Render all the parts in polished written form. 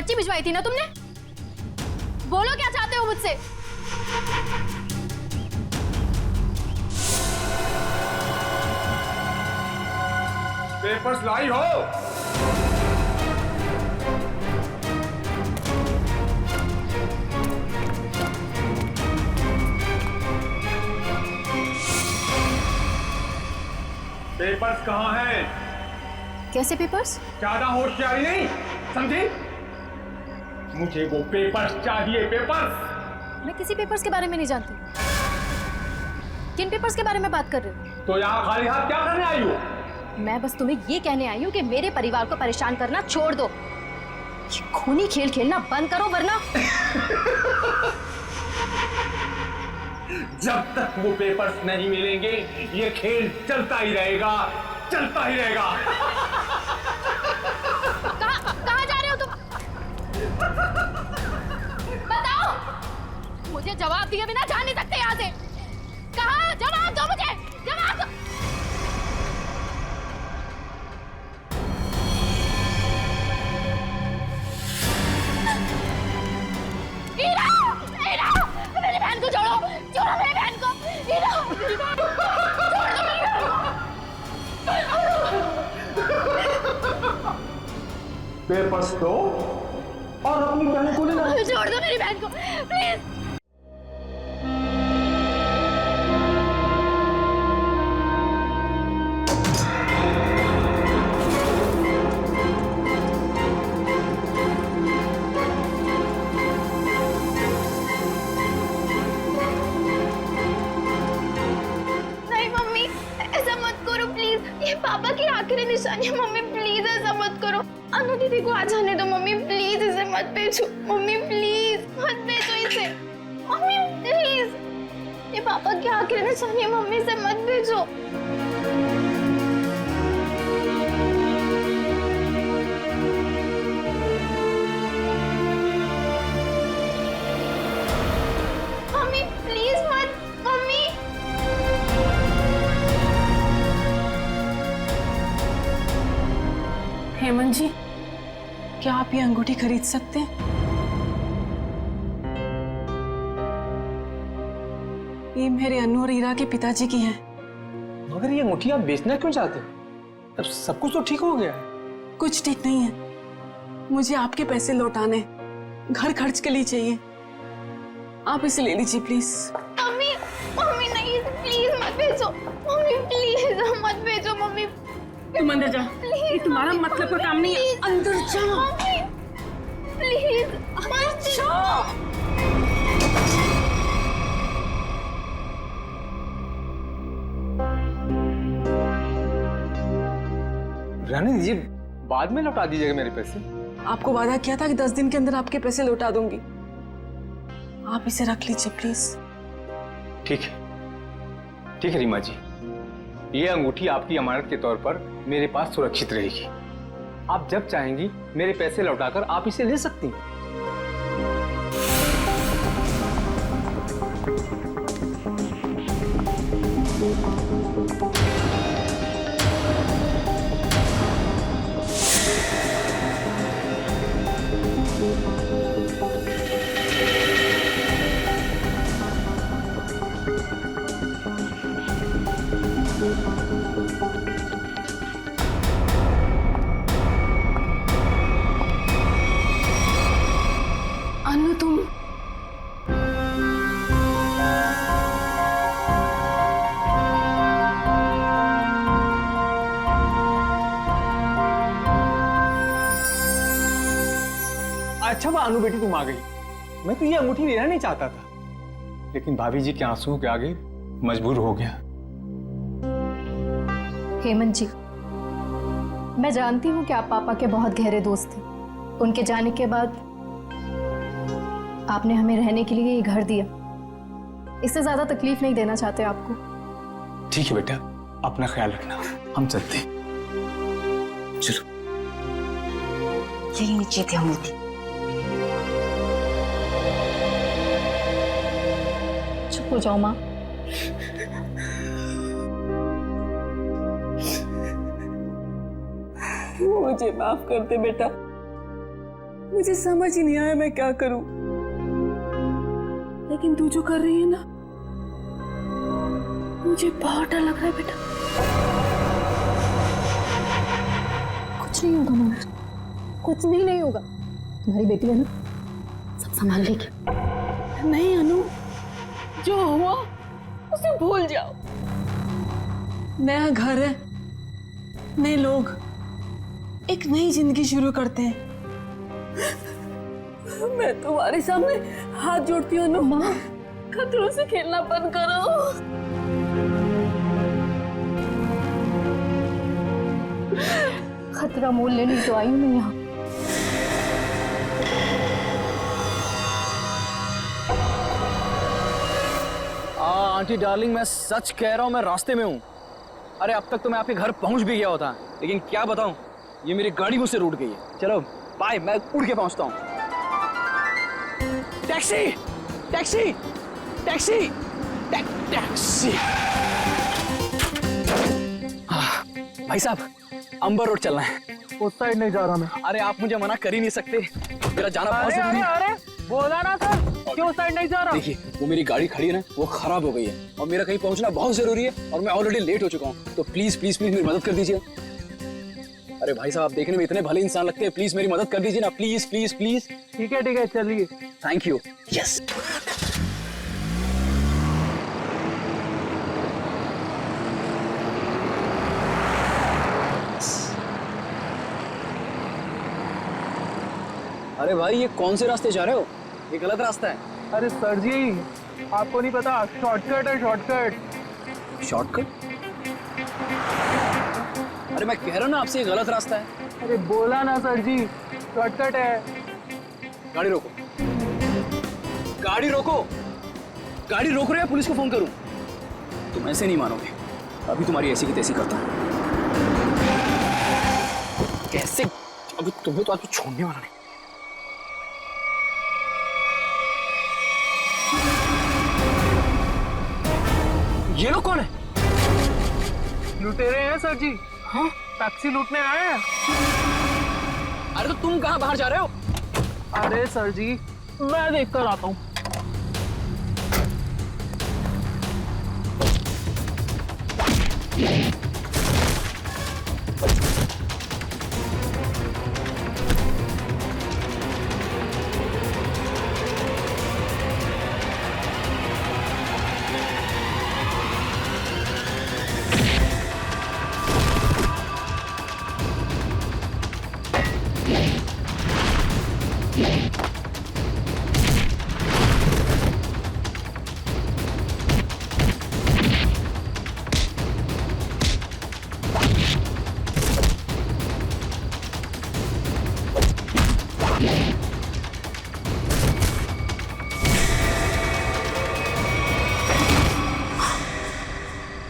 पर्ची भिजवाई थी ना तुमने? बोलो क्या चाहते हो मुझसे? पेपर्स लाई हो? पेपर्स कहाँ हैं? कैसे पेपर्स? ज्यादा होशियारी नहीं समझी? मुझे वो पेपर्स चाहिए, पेपर्स। मैं किसी पेपर्स के बारे में नहीं जानती। किन पेपर्स के बारे में बात कर रहे हो? तो यहाँ खाली हाथ क्या करने आई हो? मैं बस तुम्हें ये कहने आई हूँ कि मेरे परिवार को परेशान करना छोड़ दो। ये खूनी खेल खेलना बंद करो वरना जब तक वो पेपर्स नहीं मिलेंगे ये खेल चलता ही रहेगा, चलता ही रहेगा। कहाँ जा रहे हो तुम? बताओ, मुझे जवाब दिए बिना जा नहीं सकते यहाँ से। कहाँ? जवाब दो मुझे, जवाब दो। हीरा, हीरा, मेरी बहन को छोड़ो, छोड़ो मेरी बहन को। हीरा, मेरी बहन को, छोड़ दो मेरी बहन को। पेपर्स दो और अपनी बहन को ले लो। छोड़ दो मेरी बहन को, प्लीज। नहीं मम्मी, ऐसा मत करो प्लीज। ये पापा की आखिरी निशानी है मम्मी, प्लीज ऐसा मत करो। अनु दीदी को आ जाने दो मम्मी, प्लीज इसे मत भेजो मम्मी, प्लीज मत भेजो इसे मम्मी, प्लीज। ये पापा की आखिरी निशानी है मम्मी, इसे मत भेजो। मम्मी प्लीज मत, मम्मी। हेमंत जी, क्या आप ये अंगूठी खरीद सकते हैं? ये मेरे अनु और हीरा के पिताजी की है। मगर ये अंगूठी आप बेचना क्यों चाहते हो? अब सब कुछ तो ठीक हो गया है। कुछ ठीक नहीं है, मुझे आपके पैसे लौटाने, घर खर्च के लिए चाहिए। आप इसे ले लीजिए प्लीज। मम्मी, मम्मी नहीं, प्लीज मत भेजो मम्मी, प्लीज मत भेजो मम्मी। तुम अंदर जाओ, ये तुम्हारा मतलब का काम नहीं है। अंदर जाओ मम्मी, प्लीज मत जाओ। रहने दीजिए, बाद में लौटा दीजिएगा मेरे पैसे। आपको वादा किया था कि 10 दिन के अंदर आपके पैसे लौटा दूंगी। आप इसे रख लीजिए प्लीज। ठीक है, ठीक है रीमा जी, ये अंगूठी आपकी अमानत के तौर पर मेरे पास सुरक्षित रहेगी। आप जब चाहेंगी मेरे पैसे लौटाकर आप इसे ले सकती हैं। अनु तुम अच्छा वो अनु बेटी तुम आ गई। मैं तो ये अंगूठी लेना नहीं चाहता था, लेकिन भाभी जी के आंसुओं के आगे मजबूर हो गया। हेमंत जी, मैं जानती हूँ कि आप पापा के बहुत गहरे दोस्त थे। उनके जाने के बाद आपने हमें रहने के लिए ये घर दिया। इससे ज्यादा तकलीफ नहीं देना चाहते आपको। ठीक है बेटा, अपना ख्याल रखना, हम चलते हैं। चलो। यही नीचे थे अंगूठी। चुप हो जाओ माँ। मुझे माफ कर दे बेटा, मुझे समझ ही नहीं आया मैं क्या करूं। लेकिन तू जो कर रही है ना, मुझे बहुत डर लग रहा है बेटा। कुछ नहीं होगा मम्मी, कुछ भी नहीं होगा। तुम्हारी बेटी है ना, सब संभाल लेगी। नहीं अनु, जो हुआ उसे भूल जाओ। नया घर है, नए लोग, एक नई जिंदगी शुरू करते हैं। मैं तुम्हारे सामने हाथ जोड़ती हूँ अनु, माँ खतरों से खेलना बंद करो। खतरा मोल लेने तो आई हूँ मैं यहाँ। आंटी डार्लिंग, मैं सच कह रहा हूँ, मैं रास्ते में हूँ। अरे अब तक तो मैं आपके घर पहुँच भी गया होता, लेकिन क्या बताऊँ, ये मेरी गाड़ी मुझसे रूठ गई है। चलो बाय, मैं उड़ के पहुँचता हूँ। Taxi taxi taxi taxi. भाई साहब, अंबर रोड चलना है। उस साइड नहीं जा रहा मैं। अरे आप मुझे मना कर ही नहीं सकते, मेरा जाना बहुत जरूरी है। अरे बोला ना सर, क्यों साइड नहीं जा रहा? देखिए, वो मेरी गाड़ी खड़ी है ना, वो खराब हो गई है और मेरा कहीं पहुंचना बहुत जरूरी है और मैं ऑलरेडी लेट हो चुका हूँ। तो प्लीज प्लीज प्लीज मेरी मदद कर दीजिए। अरे भाई साहब, आप देखने में इतने भले इंसान लगते हैं, प्लीज मेरी मदद कर दीजिए ना, प्लीज प्लीज प्लीज। ठीक है चलिए। Thank you. यस। अरे भाई, ये कौन से रास्ते जा रहे हो? ये गलत रास्ता है। अरे सर जी, आपको नहीं पता, शॉर्टकट है शॉर्टकट। शॉर्टकट? अरे मैं कह रहा हूँ ना आपसे, ये गलत रास्ता है। अरे बोला ना सर जी, शॉर्टकट है। गाड़ी रोको, गाड़ी रोको, गाड़ी रोक रहे हो, पुलिस को फोन करूं? तुम ऐसे नहीं मानोगे, अभी तुम्हारी ऐसी की तैसी करता हूं। कैसे? अभी तुम्हें तो आज छोड़ने वाला नहीं। ये लोग कौन है? लुटेरे हैं सर जी। हाँ? टैक्सी लूटने आए हैं। अरे तो तुम कहाँ बाहर जा रहे हो? अरे सर जी, मैं देख कर आता हूँ।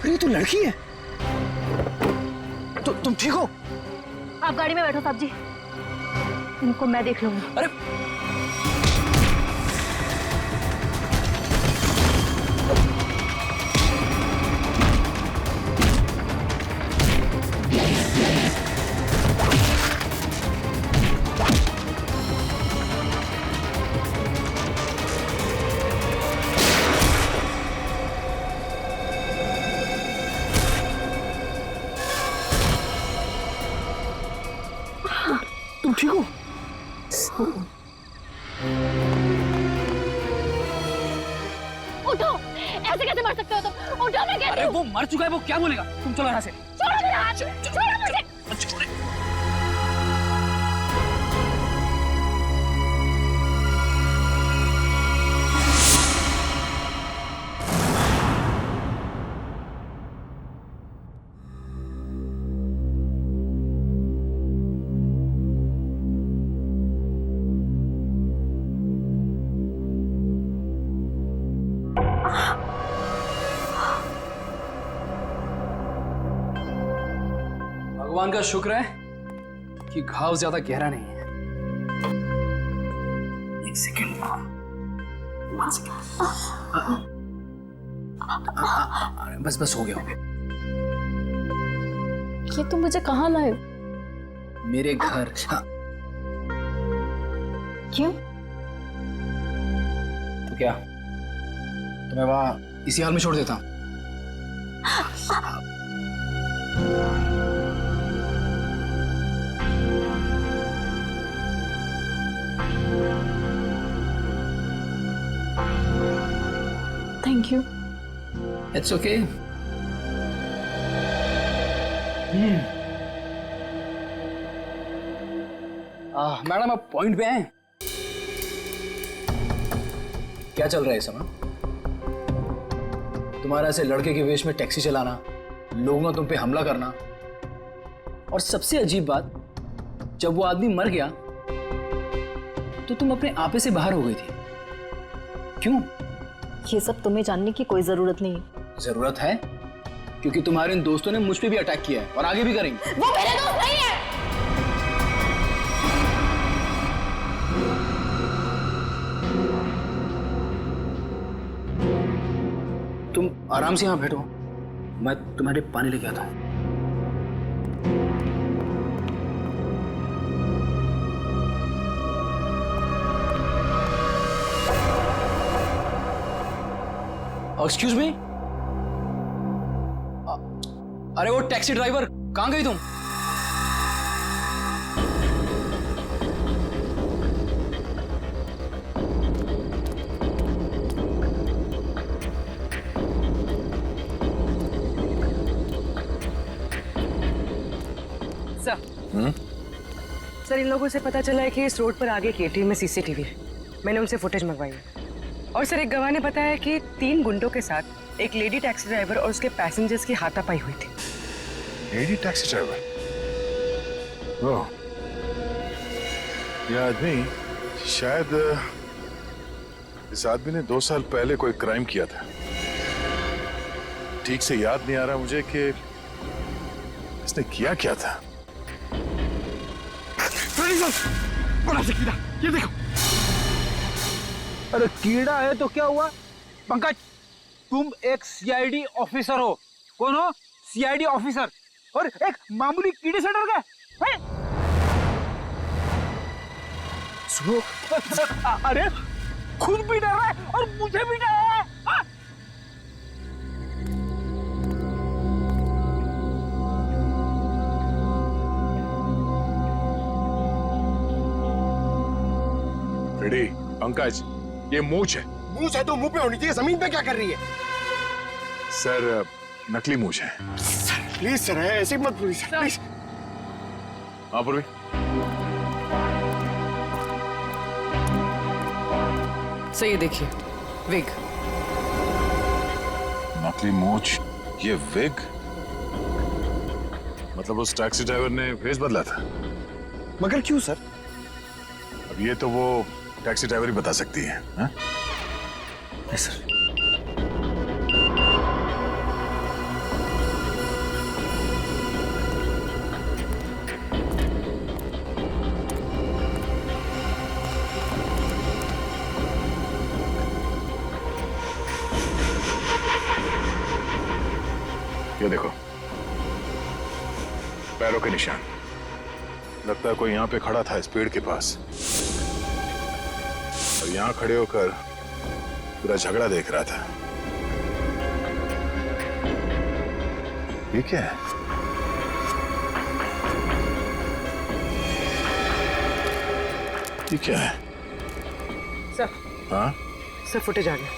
अरे तो लड़की है। तो तुम ठीक हो? आप गाड़ी में बैठो साहब जी, इनको मैं देख लूंगी। अरे तुम ठीक हो? उठो, ऐसे कैसे मर सकते हो तुम? उठो, मैं कहती अरे हूँ। वो मर चुका है, वो क्या बोलेगा? तुम चलो यहाँ से। छोड़ो मेरा हाथ, छोड़ो मुझे। छोड़े। भगवान का शुक्र है कि घाव ज्यादा गहरा नहीं है। एक सेकेंड, बस बस हो गया, हो गया। ये तुम मुझे कहाँ लाए? मेरे घर। हाँ। क्यों? तो क्या तुम्हें वहां इसी हाल में छोड़ देता? Thank you. It's okay. Madam आप पॉइंट पे हैं। क्या चल रहा है इस समय? तुम्हारा ऐसे लड़के के वेश में टैक्सी चलाना, लोगों ने तुम पे हमला करना, और सबसे अजीब बात, जब वो आदमी मर गया तो तुम अपने आपे से बाहर हो गई थी। क्यों? ये सब तुम्हें जानने की कोई जरूरत नहीं। जरूरत है, क्योंकि तुम्हारे इन दोस्तों ने मुझ पे भी अटैक किया है और आगे भी करेंगे। वो मेरे दोस्त नहीं है। तुम आराम से यहां बैठो, मैं तुम्हारे पानी लेके आता हूं। एक्सक्यूज मी, अरे वो टैक्सी ड्राइवर, कहां गई तुम? सर, इन लोगों से पता चला है कि इस रोड पर आगे एक एटीएम में सीसीटीवी है। मैंने उनसे फुटेज मंगवाई है। और सर, एक गवाह ने बताया कि 3 गुंडों के साथ एक लेडी टैक्सी ड्राइवर और उसके पैसेंजर्स की हाथापाई हुई थी। Lady taxi driver? ओह, यह आदमी शायद इस आदमी ने 2 साल पहले कोई क्राइम किया था। ठीक से याद नहीं आ रहा मुझे कि इसने किया क्या था। बड़ा सा कीड़ा, ये देखो। अरे कीड़ा है तो क्या हुआ? पंकज, तुम एक सीआईडी ऑफिसर हो। कौन हो? सीआईडी ऑफिसर, और एक मामूली कीड़े से डर गए हैं? अरे खुद भी डर रहा है और मुझे भी डर रहा है। हाँ? रेडी पंकज, ये मूंछ है। मूंछ है तो मुंह पे होनी चाहिए, जमीन पे क्या कर रही है? सर, नकली मूंछ है। प्लीज सर, ऐसे मत बोलिए सर, प्लीज। हाँ पूर्वी, सर ये देखिए, विग। नकली मूंछ, ये विग? मतलब उस टैक्सी ड्राइवर ने भेस बदला था? मगर क्यों सर? अब ये तो वो टैक्सी ड्राइवर ही बता सकती है। हाँ? Yes sir. ये देखो, पैरों के निशान। लगता है कोई यहाँ पे खड़ा था इस पेड़ के पास, और यहाँ खड़े होकर पूरा झगड़ा देख रहा था। ये क्या है? ये क्या है? सर, हाँ, सर फुटेज आ गया।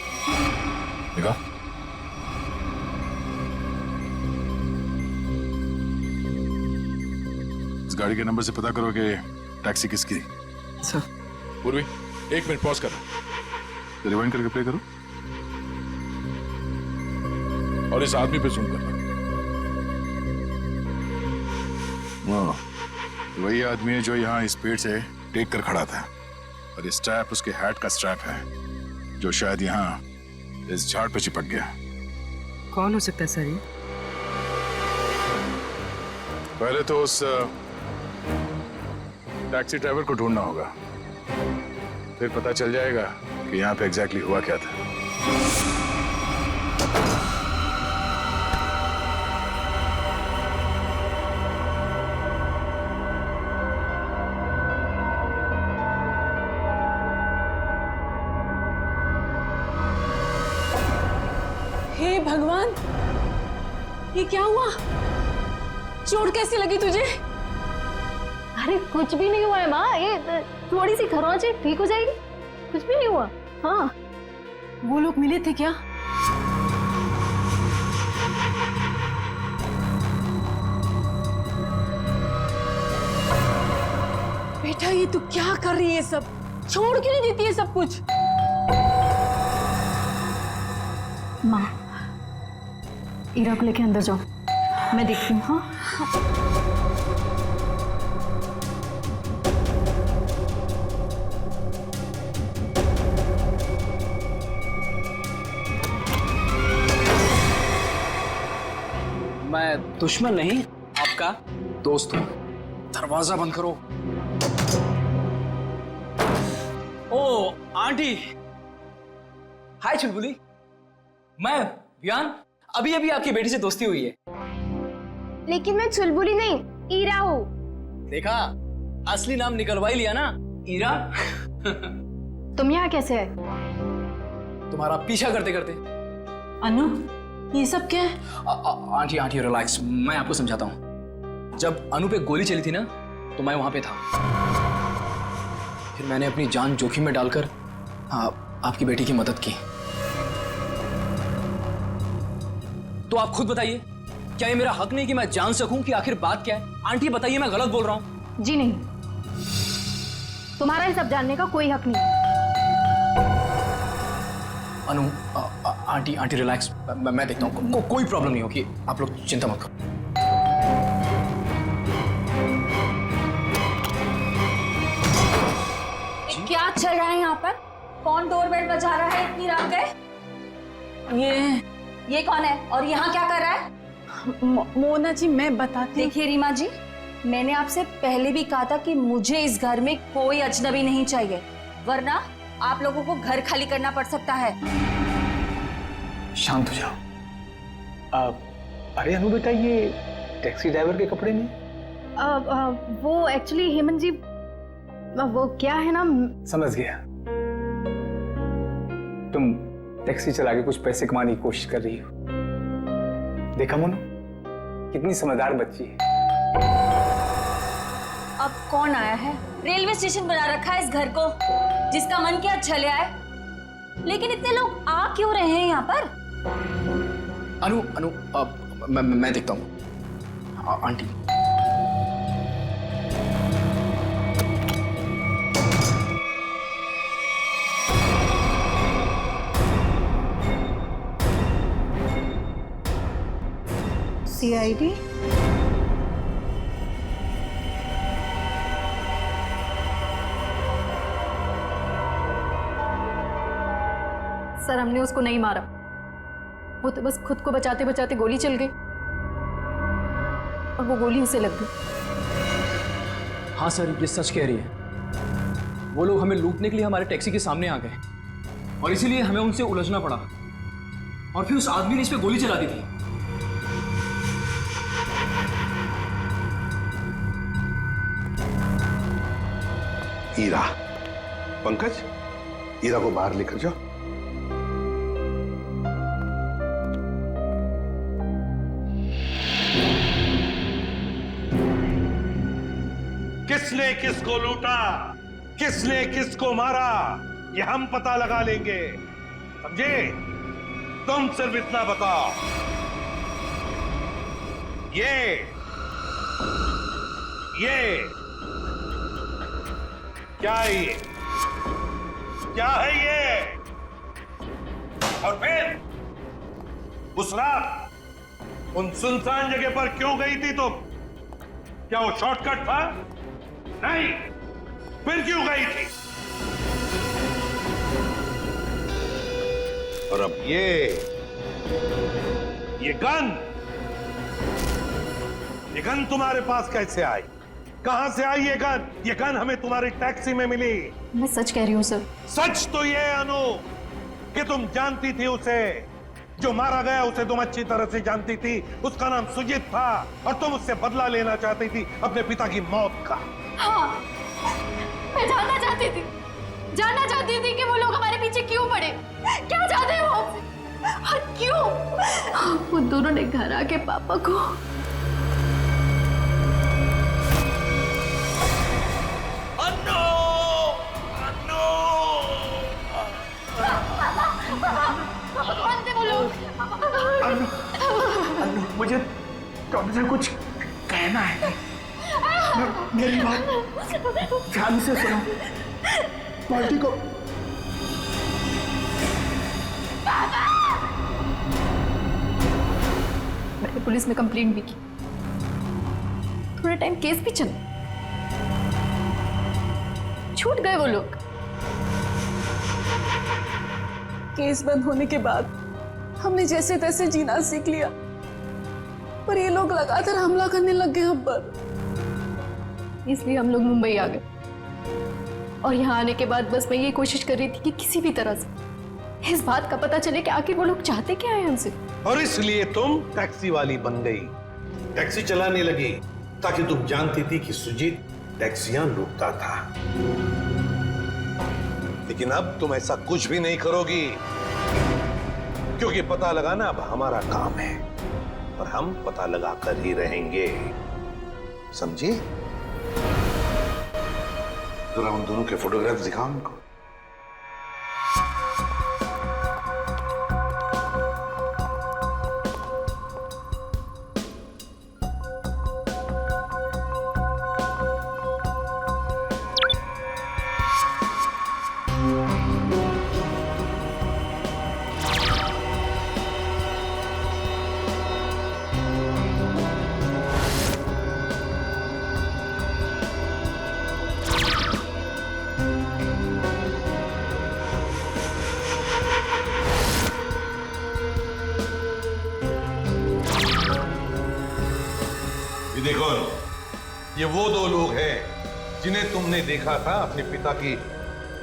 देखो, इस गाड़ी के नंबर से पता करो कि टैक्सी किसकी। सर, पूर्वी, 1 मिनट पॉज करना, रिवाइंड करके प्ले करो, और इस आदमी पे जूम करना। हाँ, वही आदमी है जो यहाँ इस पेड़ से टेक कर खड़ा था, और इस स्ट्रैप उसके हैट का स्ट्रैप है, जो शायद यहाँ इस झाड़ पे चिपक गया। कौन हो सकता है सर ये? पहले तो उस टैक्सी ड्राइवर को ढूंढना होगा, फिर पता चल जाएगा कि यहाँ पे एग्जैक्टली हुआ क्या था। हे भगवान, ये क्या हुआ? चोट कैसी लगी तुझे? अरे कुछ भी नहीं हुआ है माँ, ये थोड़ी सी खरोंच है, ठीक हो जाएगी, कुछ भी नहीं हुआ। हाँ, वो लोग मिले थे क्या? बेटा ये तू क्या कर रही है? सब छोड़ क्यों नहीं देती है सब कुछ? माँ, ईरा को लेके अंदर जाओ, मैं देखती हूँ। हाँ मैं दुश्मन नहीं, आपका दोस्त हूँ। दरवाजा बंद करो। ओ आंटी, हाय चुलबुली। मैं वियान, अभी अभी आपकी बेटी से दोस्ती हुई है। लेकिन मैं चुलबुली नहीं, ईरा हूँ। देखा, असली नाम निकलवा ही लिया ना, ईरा। तुम यहाँ कैसे है? तुम्हारा पीछा करते करते। अनु, ये सब क्या है? आंटी आंटी रिलैक्स, मैं आपको समझाता हूँ। जब अनु पे गोली चली थी ना, तो मैं वहां पे था। फिर मैंने अपनी जान जोखिम में डालकर आपकी बेटी की मदद की। तो आप खुद बताइए, क्या ये मेरा हक नहीं कि मैं जान सकूं कि आखिर बात क्या है? आंटी बताइए, मैं गलत बोल रहा हूं? जी नहीं, तुम्हारा ये सब जानने का कोई हक नहीं। अनु, आंटी आंटी रिलैक्स, मैं देखता हूँ। कोई प्रॉब्लम नहीं होगी, आप लोग चिंता मत करो। क्या चल रहा है यहाँ पर? कौन डोरबेल बजा रहा है इतनी रात गए? ये कौन है और यहाँ क्या कर रहा है? मोना जी, मैं बताती हूँ। देखिए रीमा जी, मैंने आपसे पहले भी कहा था कि मुझे इस घर में कोई अजनबी नहीं चाहिए, वरना आप लोगों को घर खाली करना पड़ सकता है। शांत हो जाओ। अरे अनु बेटा, ये टैक्सी ड्राइवर के कपड़े में? वो एक्चुअली हेमंत जी, वो क्या है ना। समझ गया, तुम टैक्सी चला के कुछ पैसे कमाने की कोशिश कर रही हो। देखा मोनू, कितनी समझदार बच्ची है। अब कौन आया है? रेलवे स्टेशन बना रखा है इस घर को, जिसका मन किया चले आए। लेकिन इतने लोग आ क्यों रहे हैं यहाँ पर? अनु अनु, मैं देखता हूँ। Aunty, CID? सर, हमने उसको नहीं मारा, वो तो बस खुद को बचाते बचाते गोली चल गई और वो गोली उसे लग गई। हाँ सर, ये सच कह रही है। वो लोग हमें लूटने के लिए हमारे टैक्सी के सामने आ गए और इसीलिए हमें उनसे उलझना पड़ा, और फिर उस आदमी ने इस पे गोली चला दी थी। ईरा, पंकज, ईरा को बाहर लेकर जाओ। किसने किसको लूटा, किसने किसको मारा, ये हम पता लगा लेंगे, समझे? तुम सिर्फ इतना बताओ, ये क्या है? ये क्या है ये? और फिर उस रात उन सुनसान जगह पर क्यों गई थी तुम? क्या वो शॉर्टकट था? नहीं, फिर क्यों गई थी? और अब ये गन तुम्हारे पास कैसे आई? कहां से आई ये गन? ये गन हमें तुम्हारी टैक्सी में मिली। मैं सच कह रही हूँ सर। सच तो ये अनु कि तुम जानती थी उसे, जो मारा गया उसे तुम अच्छी तरह से जानती थी। उसका नाम सुजीत था और तुम उससे बदला लेना चाहती थी अपने पिता की मौत का। हाँ, मैं जानना चाहती थी कि वो लोग हमारे पीछे क्यों पड़े, क्या चाहते हैं वो हमसे, और क्यों वो दोनों ने घर आके पापा को कौन थे वो लोग? मुझे तुमसे कुछ कहना है। मेरी बात ध्यान से सुनो। माल्टी को मैंने पुलिस में कंप्लेंट भी की, थोड़ा टाइम केस भी चला, छूट गए वो लोग। केस बंद होने के बाद हमने जैसे तैसे जीना सीख लिया, पर ये लोग लगातार हमला करने लग गए हम पर। इसलिए हम लोग मुंबई आ गए और यहाँ आने के बाद बस मैं ये कोशिश कर रही थी कि किसी भी तरह से इस बात का पता चले कि आखिर वो लोग चाहते क्या है हमसे। और इसलिए तुम टैक्सी वाली बन गई, टैक्सी चलाने लगी, ताकि तुम जानती थी कि सुजीत टैक्सियां लूटता था। लेकिन अब तुम ऐसा कुछ भी नहीं करोगी, क्योंकि पता लगाना अब हमारा काम है और हम पता लगा कर ही रहेंगे, समझी? जरा उन दोनों के फोटोग्राफ्स दिखाओ उनको। देखो, ये वो दो लोग हैं जिन्हें तुमने देखा था अपने पिता की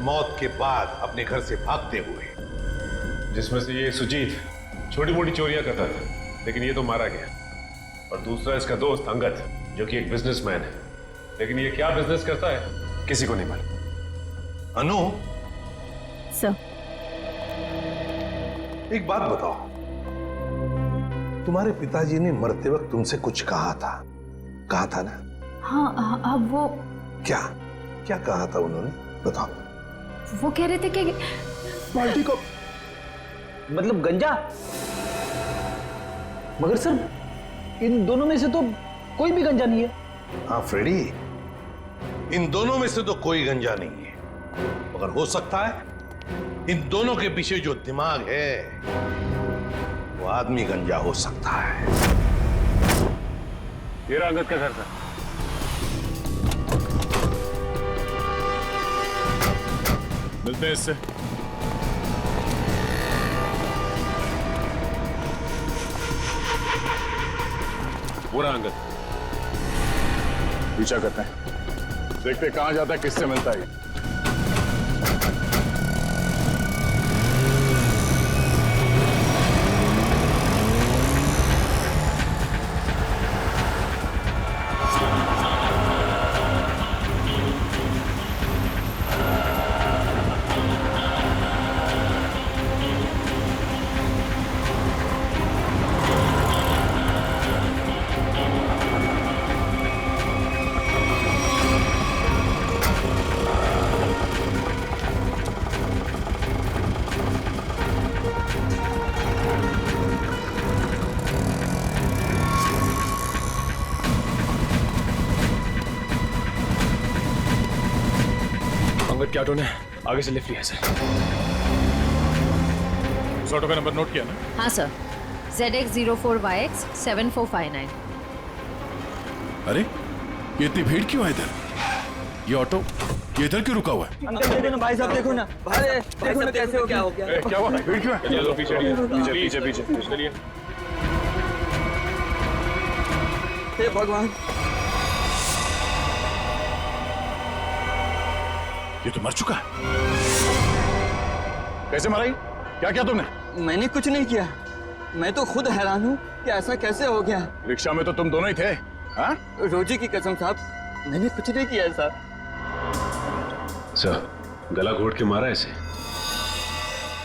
मौत के बाद अपने घर से भागते हुए। जिसमें से ये सुजीत छोटी मोटी चोरियां करता था, लेकिन ये तो मारा गया। और दूसरा इसका दोस्त अंगद, जो कि एक बिजनेसमैन है, लेकिन ये क्या बिजनेस करता है किसी को नहीं मालूम। अनु, सर, एक बात बताओ, तुम्हारे पिताजी ने मरते वक्त तुमसे कुछ कहा था ना? हाँ, अब वो क्या क्या कहा था उन्होंने, बताओ। वो कह रहे थे कि माल्टी को मतलब गंजा। मगर सर इन दोनों में से तो कोई भी गंजा नहीं है। हाँ फ्रेडी, इन दोनों में से तो कोई गंजा नहीं है, मगर हो सकता है इन दोनों के पीछे जो दिमाग है वो आदमी गंजा हो सकता है। ये रहा अंगद का घर था। मिलते हैं इससे। वो रहा अंगद। पीछा करते हैं, देखते हैं कहां जाता है, किससे मिलता है। अंगद के ऑटो ने आगे से लिफ्ट लिया सर। उस ऑटो का नंबर नोट किया ना? हाँ सर, ZX04YX 7459। अरे ये इतनी भीड़ क्यों है इधर? ये ऑटो ये इधर क्यों रुका हुआ है? अंकल देखो ना, भाई साहब देखो ना, भाई देखो ना कैसे हो गया। क्या हुआ? भीड़ क्यों है? चलिए लो पीछे पीछे पीछे पीछे चलिए। हे भगवान, ये तो मर चुका है। कैसे मरा ये? क्या किया तुमने? मैंने कुछ नहीं किया, मैं तो खुद हैरान हूँ कि ऐसा कैसे हो गया। रिक्शा में तो तुम दोनों ही थे। हाँ? रोजी की कसम साहब, मैंने कुछ नहीं किया ऐसा। सर, गला घोट के मारा इसे।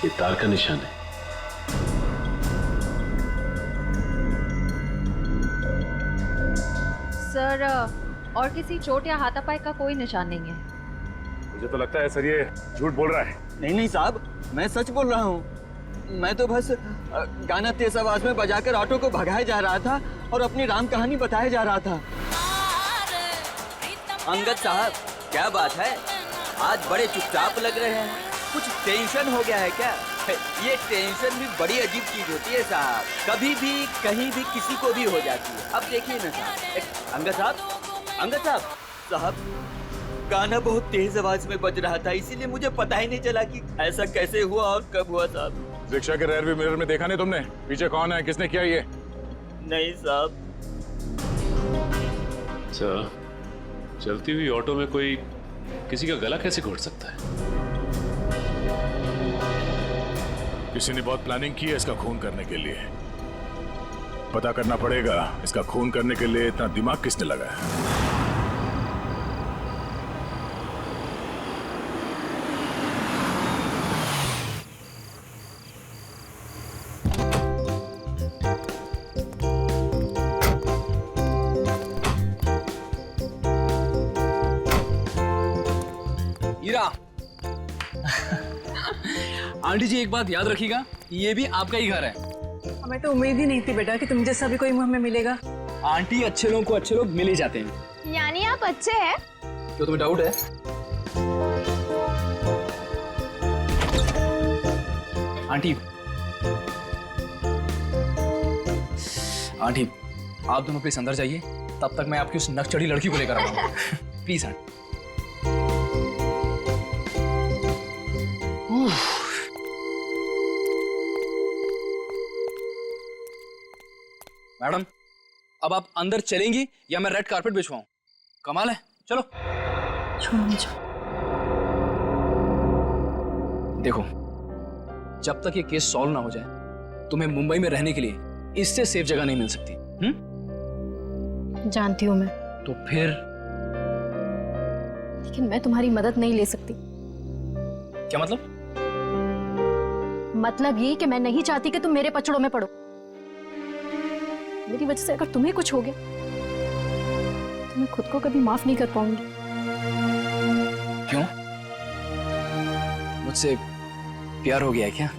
ये तार का निशान है। और किसी चोट या हाथापाई का कोई निशान नहीं है। मुझे तो लगता है सर ये झूठ बोल रहा है। नहीं साहब, मैं सच बोल रहा हूँ। मैं तो बस गाना तेज आवाज में बजाकर ऑटो को भगाया जा रहा था और अपनी राम कहानी बताया जा रहा था। अंगद साहब, क्या बात है, आज बड़े चुपचाप लग रहे हैं। कुछ टेंशन हो गया है क्या? ये टेंशन भी बड़ी अजीब चीज होती है साहब, कभी भी कहीं भी किसी को भी हो जाती है। अब देखिए ना साहब, अंगद साहब, गाना बहुत तेज आवाज में बज रहा था, इसीलिए मुझे पता ही नहीं चला कि ऐसा कैसे हुआ और कब हुआ साहब। रिक्शा के रेयर व्यू मिरर में देखा नहीं तुमने? पीछे कौन है, किसने किया ये? नहीं साहब। सर, चलती हुई ऑटो में कोई किसी का गला कैसे घोट सकता है? किसी ने बहुत प्लानिंग की है इसका खून करने के लिए। पता करना पड़ेगा इसका खून करने के लिए इतना दिमाग किसने लगाया। हीरा आंटी जी, एक बात याद रखिएगा, ये भी आपका ही घर है। हमें तो उम्मीद ही नहीं थी बेटा कि तुम जैसा भी कोई हमें मिलेगा। आंटी, अच्छे लोगों को अच्छे लोग मिल ही जाते हैं। यानी आप अच्छे हैं? तो तुम्हें डाउट है? आंटी आप दोनों प्लीज अंदर जाइए, तब तक मैं आपकी उस नक चढ़ी लड़की को लेकर आता हूँ। Please aunty. मैडम, अब आप अंदर चलेंगी या मैं रेड कारपेट बिछवाऊं? कमाल है, चलो। देखो, जब तक ये केस सॉल्व ना हो जाए, तुम्हें मुंबई में रहने के लिए इससे सेफ जगह नहीं मिल सकती। जानती हूँ मैं। तो फिर? लेकिन मैं तुम्हारी मदद नहीं ले सकती। क्या मतलब? मतलब ये कि मैं नहीं चाहती कि तुम मेरे पचड़ों में पड़ो। मेरी वजह से अगर तुम्हें कुछ हो गया तो मैं खुद को कभी माफ नहीं कर पाऊंगी। क्यों? मुझसे प्यार हो गया है क्या?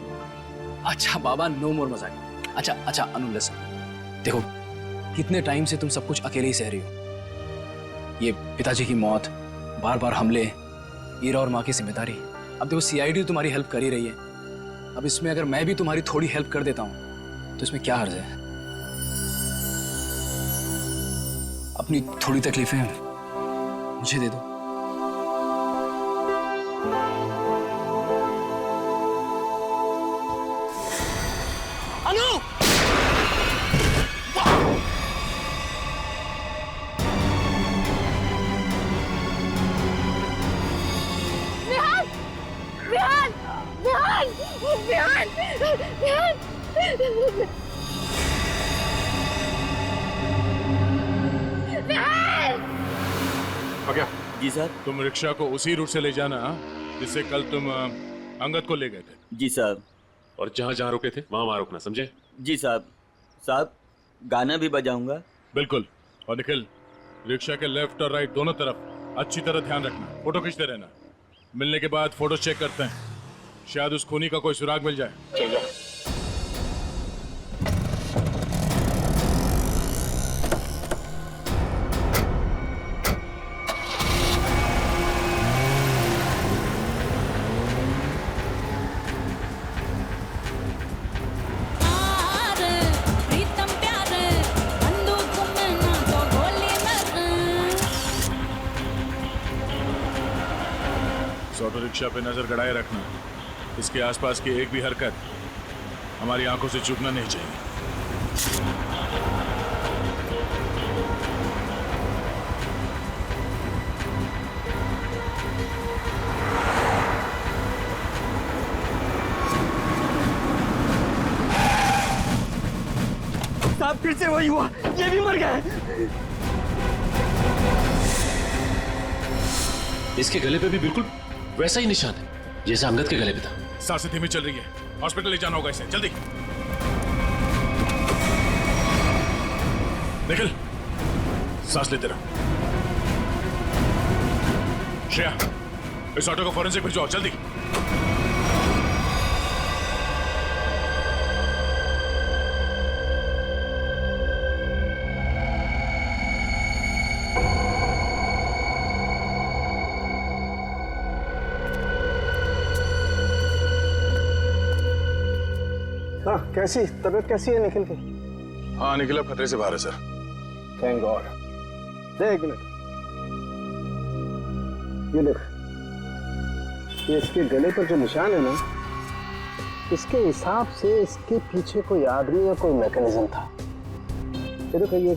अच्छा बाबा, नो मोर मजाक। अच्छा अनु, लिसन, देखो, कितने टाइम से तुम सब कुछ अकेले ही सह रही हो। ये पिताजी की मौत, बार बार हमले, ईरा और माँ की जिम्मेदारी। अब देखो, सीआईडी तुम्हारी हेल्प कर ही रही है। अब इसमें अगर मैं भी तुम्हारी थोड़ी हेल्प कर देता हूँ तो इसमें क्या हर्ज है? अपनी थोड़ी तकलीफें मुझे दे दो। अनु! विहान! विहान! विहान! विहान! विहान! क्या? जी सर। तुम रिक्शा को उसी रूट से ले जाना जिससे कल तुम अंगद को ले गए थे। जी साहब। और जहाँ जहाँ रुके थे वहाँ वहाँ रुकना, समझे? जी साहब, गाना भी बजाऊंगा। बिल्कुल। और निखिल, रिक्शा के लेफ्ट और राइट दोनों तरफ अच्छी तरह ध्यान रखना, फोटो खींचते रहना। मिलने के बाद फोटो चेक करते हैं, शायद उस खूनी का कोई सुराग मिल जाए। चल जाओ। ऑटो रिक्शा पे नजर गड़ाए रखना, इसके आसपास की एक भी हरकत हमारी आंखों से चूकना नहीं चाहिए। साहब, फिर से वही हुआ, ये भी मर गया। इसके गले पे भी बिल्कुल वैसा ही निशान है जैसा अंगद के गले पे था। सांसें धीमी चल रही है, हॉस्पिटल ले जाना होगा इसे, जल्दी। निखिल, सांस लेते रहो। श्रेया, इस ऑटो को फॉरेंसिक भिजवाओ जल्दी। हाँ, कैसी तबीयत कैसी है निखिल की? हाँ, निखिल अब खतरे से बाहर है सर। Thank God. दे एक मिनट, ये देख, ये इसके गले पर जो निशान है ना, इसके हिसाब से इसके पीछे कोई आदमी या कोई मैकेनिज्म था। ये देखो, ये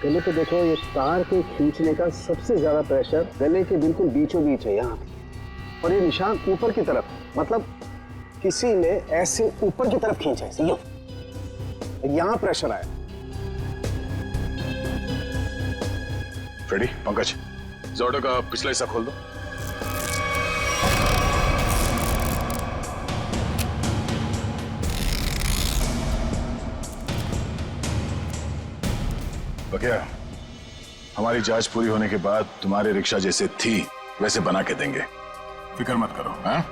गले पे देखो, ये तार के खींचने का सबसे ज्यादा प्रेशर गले के बिल्कुल बीचों बीच है यहाँ, और ये निशान ऊपर की तरफ, मतलब किसी ने ऐसे ऊपर की तरफ खींचा है, यहाँ प्रेशर आया। फ्रेडी, पंकज, इस ऑटो का पिछला हिस्सा खोल दो। बकिया, हमारी जांच पूरी होने के बाद तुम्हारी रिक्शा जैसे थी वैसे बना के देंगे, फिक्र मत करो। हाँ?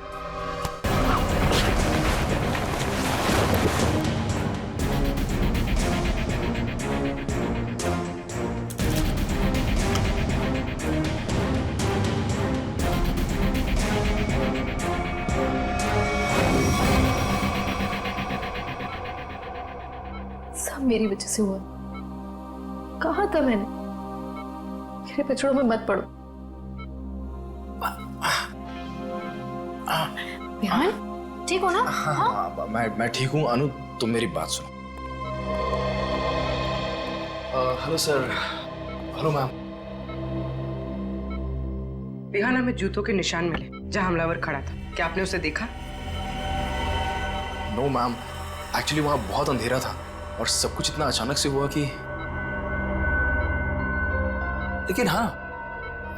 सब मेरी वजह से हुआ। कहा था मैंने, मेरे पछड़ों में मत पड़ो। विहान, ठीक हो ना? हाँ, मैं ठीक हूँ। अनु, तुम मेरी बात सुनो। Hello sir. Hello ma'am. बिहाना में जूतों के निशान मिले जहां हमलावर खड़ा था। क्या आपने उसे देखा? नो मैम, एक्चुअली वहां बहुत अंधेरा था और सब कुछ इतना अचानक से हुआ कि, लेकिन हाँ,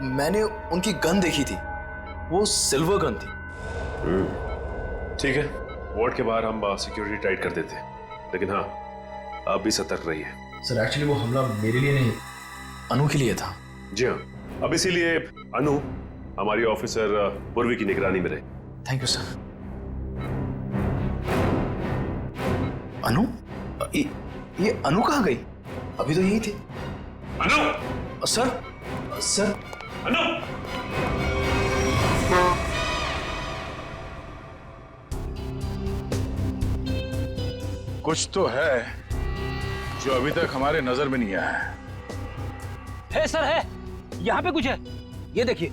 मैंने उनकी गन देखी थी, वो सिल्वर गन थी। ठीक है, वार्ड के बाहर हम सिक्योरिटी टाइट कर देते हैं, लेकिन हाँ, आप भी सतर्क रहिए। सर एक्चुअली वो हमला मेरे लिए नहीं, अनु के लिए था। जी हाँ, अब इसीलिए अनु हमारी ऑफिसर पूर्वी की निगरानी में रहे। Thank you sir. अनु? ये अनु कहाँ गई? अभी तो यही थी। अनु! सर। अनु! कुछ तो है जो अभी तक हमारे नजर में नहीं आया है। सर, है यहाँ पे कुछ है, ये देखिए।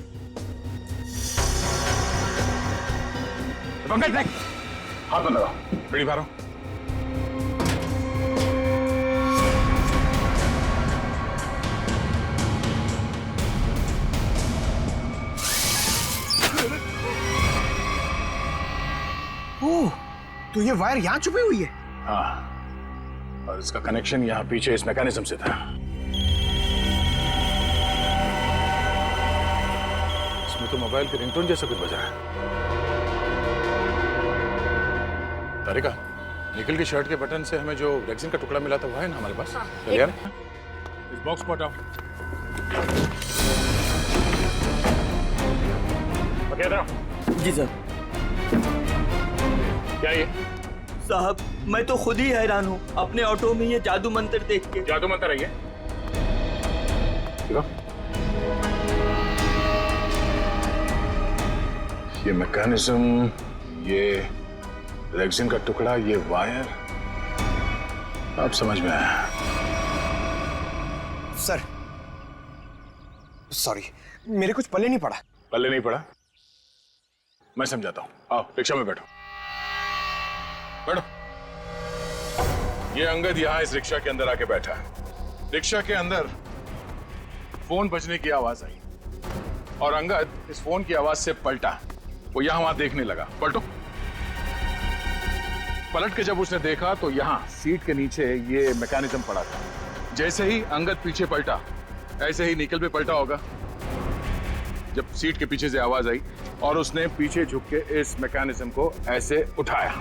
पंकज देख, हाथ में लगाओ, बेड़ी मारो। ओह, तो ये वायर यहाँ छुपी हुई है? हाँ, और इसका कनेक्शन यहाँ पीछे इस मैकेनिज्म से था। इसमें तो मोबाइल की रिंगटोन जैसा कुछ बजा है। तारिका, निखिल की शर्ट के बटन से हमें जो रेक्सिन का टुकड़ा मिला था वो है ना हमारे पास? चलिए यार, इस बॉक्स को हटाओ। जी सर। क्या ये? साहब, मैं तो खुद ही हैरान हूँ अपने ऑटो में ये जादू मंत्र देख के। जादू मंत्र है ये? देखो, ये मैकेनिज्म, ये रेक्सिन का टुकड़ा, ये वायर, अब समझ में आया। सर, सॉरी, मेरे कुछ पल्ले नहीं पड़ा। पल्ले नहीं पड़ा? मैं समझाता हूँ, आओ रिक्शा में बैठो। बैठो। ये अंगद यहाँ इस रिक्शा के अंदर आके बैठा है। रिक्शा के अंदर फोन बजने की आवाज आई और अंगद इस फोन की आवाज से पलटा। वो यहाँ वहां देखने लगा। पलटो। पलट के जब उसने देखा तो यहाँ सीट के नीचे ये मैकेनिज्म पड़ा था। जैसे ही अंगद पीछे पलटा, ऐसे ही निखिल भी पलटा होगा जब सीट के पीछे से आवाज आई और उसने पीछे झुक के इस मैकेनिज्म को ऐसे उठाया।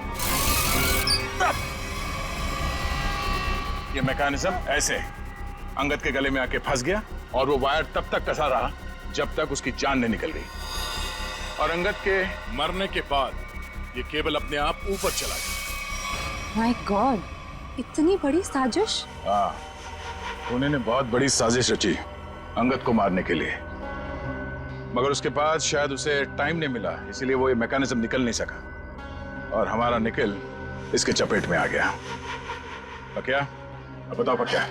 ये मैकेनिज्म ऐसे अंगद के गले में आके फंस गया और वो वायर तब तक कसा रहा जब तक उसकी जान नहीं निकल गई। और अंगद के मरने के बाद ये केबल अपने आप ऊपर चला गया। माय गॉड, इतनी बड़ी साजिश। हाँ, उन्होंने बहुत बड़ी साजिश रची अंगद को मारने के लिए, मगर उसके बाद शायद उसे टाइम नहीं मिला, इसीलिए वो ये मैकेनिज्म निकल नहीं सका और हमारा निकल इसके चपेट में आ गया। क्या अब बताओ क्या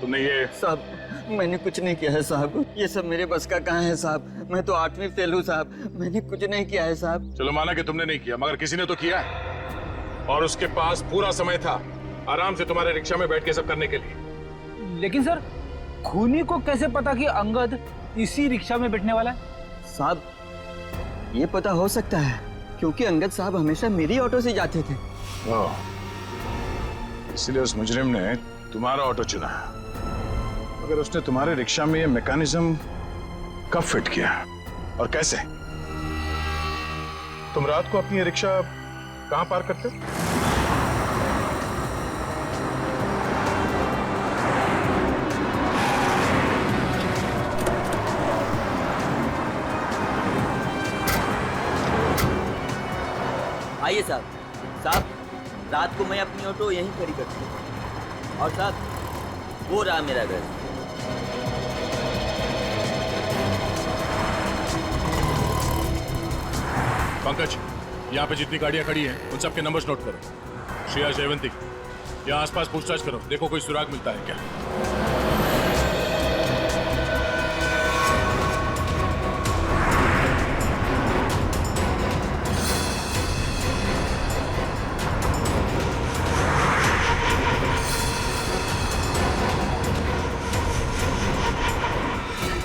तुमने ये? साहब मैंने कुछ नहीं किया है साहब, ये सब मेरे बस का कहाँ है साहब, मैं तो 8वीं फेल हूँ साहब, मैंने कुछ नहीं किया है साहब। चलो माना कि तुमने नहीं किया, मगर किसी ने तो किया है और उसके पास पूरा समय था आराम से तुम्हारे रिक्शा में बैठ के सब करने के लिए। लेकिन सर, खूनी को कैसे पता कि अंगद इसी रिक्शा में बैठने वाला है? साहब ये पता हो सकता है क्योंकि अंगद साहब हमेशा मेरी ऑटो से जाते थे। इसलिए उस मुजरिम ने तुम्हारा ऑटो चुना। मगर उसने तुम्हारे रिक्शा में ये मैकेनिज्म कब फिट किया और कैसे? तुम रात को अपनी ये रिक्शा कहां पार्क करते हो? आइए साहब, रात को मैं अपनी ऑटो यहीं खड़ी करती हूँ और साहब वो रहा मेरा घर। पंकज, यहाँ पे जितनी गाड़ियाँ खड़ी हैं उन सबके नंबर्स नोट करो। श्रेया जयवंती, यहाँ आसपास पूछताछ करो, देखो कोई सुराग मिलता है क्या।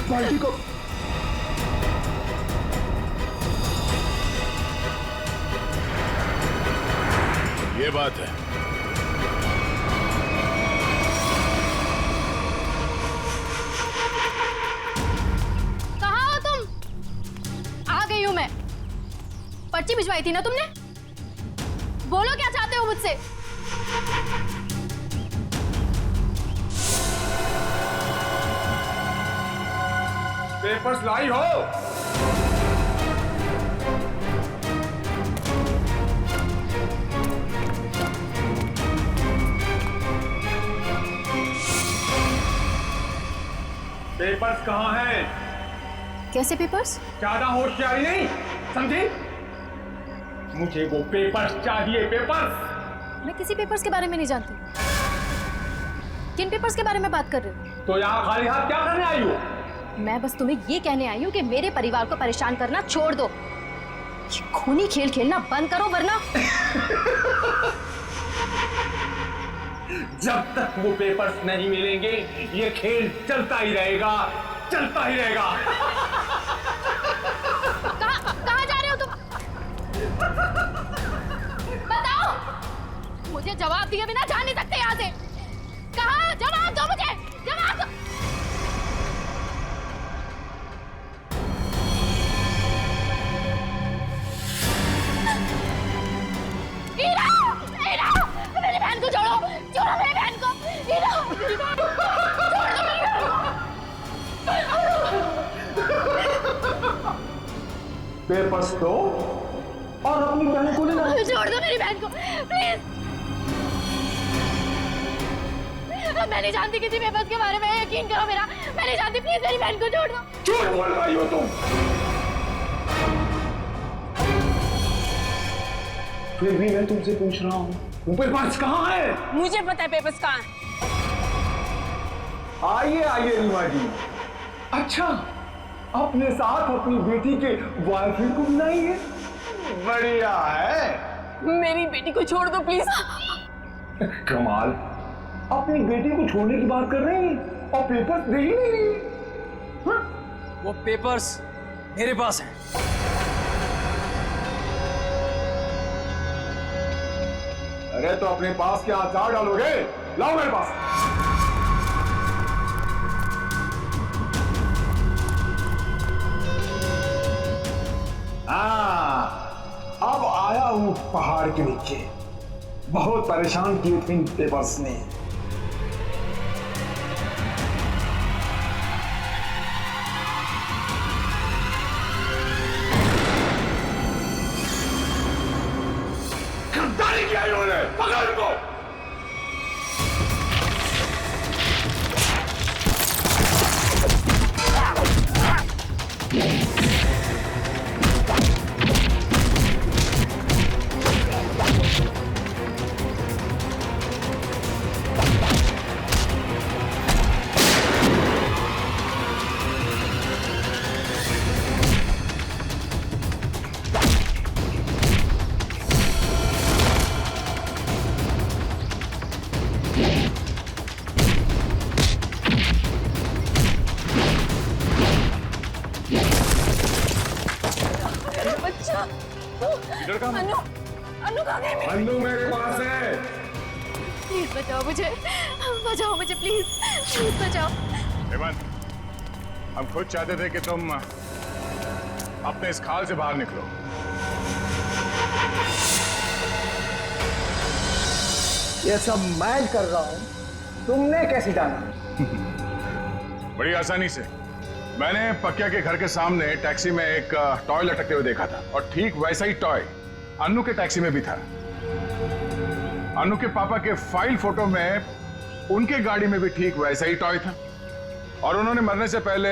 बाल्टी को ये बात है। कहाँ हो तुम? आ गई हूं मैं। पर्ची भिजवाई थी ना तुमने? बोलो क्या चाहते हो मुझसे? पेपर्स लाई हो? पेपर्स कहाँ हैं? कैसे पेपर्स? ज्यादा होशियारी नहीं, समझी? मुझे वो पेपर्स चाहिए, पेपर्स। मैं किसी पेपर्स के बारे में नहीं जानती। किन पेपर्स के बारे में बात कर रहे हो? तो यहाँ खाली हाथ क्या करने आई हो? मैं बस तुम्हें ये कहने आई हूँ कि मेरे परिवार को परेशान करना छोड़ दो। ये खूनी खेल खेलना बंद करो वरना जब तक वो पेपर्स नहीं मिलेंगे ये खेल चलता ही रहेगा, चलता ही रहेगा। कहाँ जा रहे हो तुम? बताओ, मुझे जवाब दिए बिना जा नहीं सकते यहाँ से। कहाँ? जवाब दो मुझे, जवाब दो। हीरा, हीरा, मेरी बहन को छोड़ो, छोड़ो मेरी बहन को। हीरा, मेरी बहन को छोड़ दो, मेरी बहन को। पेपर्स दो और अपनी बहन को ले लो। छोड़ दो मेरी बहन को, प्लीज। मैं नहीं जानती किसी पेपर्स के बारे में, यकीन करो मेरा, मैं नहीं जानती। प्लीज मेरी बहन को छोड़ दो। झूठ बोल रही हो तुम। फिर भी मैं तुमसे पूछ रहा हूँ, वो पेपर्स कहाँ है? मुझे पता है पेपर्स कहाँ है। आइए आइए रीमा जी। अच्छा, अपने साथ अपनी बेटी के बॉयफ्रेंड को बुलाइए। बढ़िया है। मेरी बेटी को छोड़ दो प्लीज। कमाल, अपनी बेटी को छोड़ने की बात कर रहे हैं और पेपर्स दे ही नहीं रही। वो पेपर्स मेरे पास हैं। अरे तो अपने पास क्या अचार डालोगे? लाओ मेरे पास। अब आया हूं पहाड़ के नीचे। बहुत परेशान किए थे इन पेपर्स ने। पकड़ इनको। अनु अनु कहाँ गई मेरी? अन्नू मेरे पास है। प्लीज बचाओ मुझे, बचाओ मुझे प्लीज, प्लीज बचाओ। हेमंत, हम खुद चाहते थे कि तुम अपने इस खाल से बाहर निकलो। ये सब मैं कर रहा हूँ, तुमने कैसे जाना? बड़ी आसानी से। मैंने पक्या के घर के सामने टैक्सी में एक टॉय लटकते हुए देखा था और ठीक वैसा ही टॉय अन्नू के टैक्सी में भी था। अन्नू के पापा के फाइल फोटो में उनके गाड़ी में भी ठीक वैसा ही टॉय था और उन्होंने मरने से पहले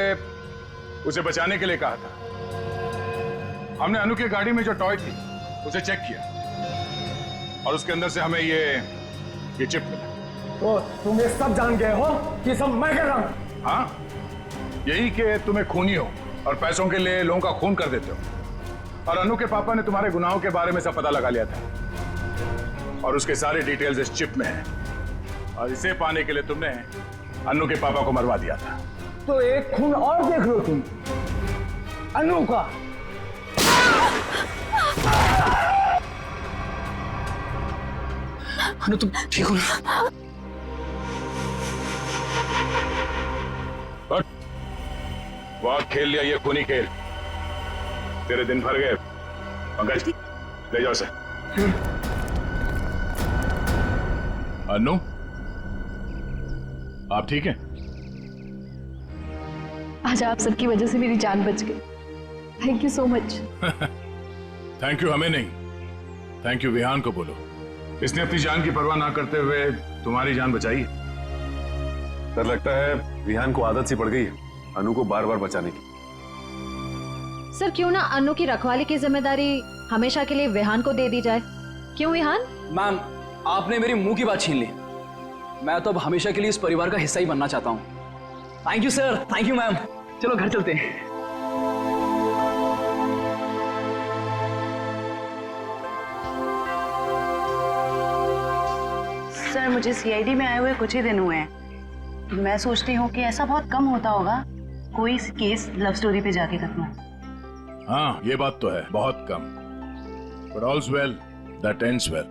उसे बचाने के लिए कहा था। हमने अन्नू की गाड़ी में जो टॉय थी उसे चेक किया और उसके अंदर से हमें ये चिप मिला। तो तुम ये सब जान गए हो कि सब मैं कर रहा हूँ? हाँ, यही कि तुम्हें खूनी हो और पैसों के लिए लोगों का खून कर देते हो। और अनु के पापा ने तुम्हारे गुनाहों के बारे में सब पता लगा लिया था और उसके सारे डिटेल्स इस चिप में हैं और इसे पाने के लिए तुमने अनु के पापा को मरवा दिया था। तो एक खून और देख लो तुम, अनु का। अनु तुम ठीक हो ना? बहुत खेल लिया ये खूनी खेल, तेरे दिन भर गए। पंकज, ले जाओ उसे। अनु, आप ठीक हैं? आज आप सबकी वजह से मेरी जान बच गई। Thank you so much. Thank you हमें नहीं, थैंक यू विहान को बोलो। इसने अपनी जान की परवाह ना करते हुए तुम्हारी जान बचाई। डर लगता है विहान को आदत सी पड़ गई है अनु को बार बार बचाने की। सर क्यों ना अनु की रखवाली की जिम्मेदारी हमेशा के लिए विहान को दे दी जाए? क्यों विहान? मैम, आपने मेरी मुंह की बात छीन ली। मैं तो अब हमेशा के लिए इस परिवार का हिस्सा ही बनना चाहता हूँ। Thank you sir, thank you ma'am. चलो घर चलते हैं। सर मुझे सीआईडी में आए हुए कुछ ही दिन हुए हैं। मैं सोचती हूँ कि ऐसा बहुत कम होता होगा कोई केस लव स्टोरी पे जाके खत्म। हाँ, ये बात तो है, बहुत कम। But all's well that ends well.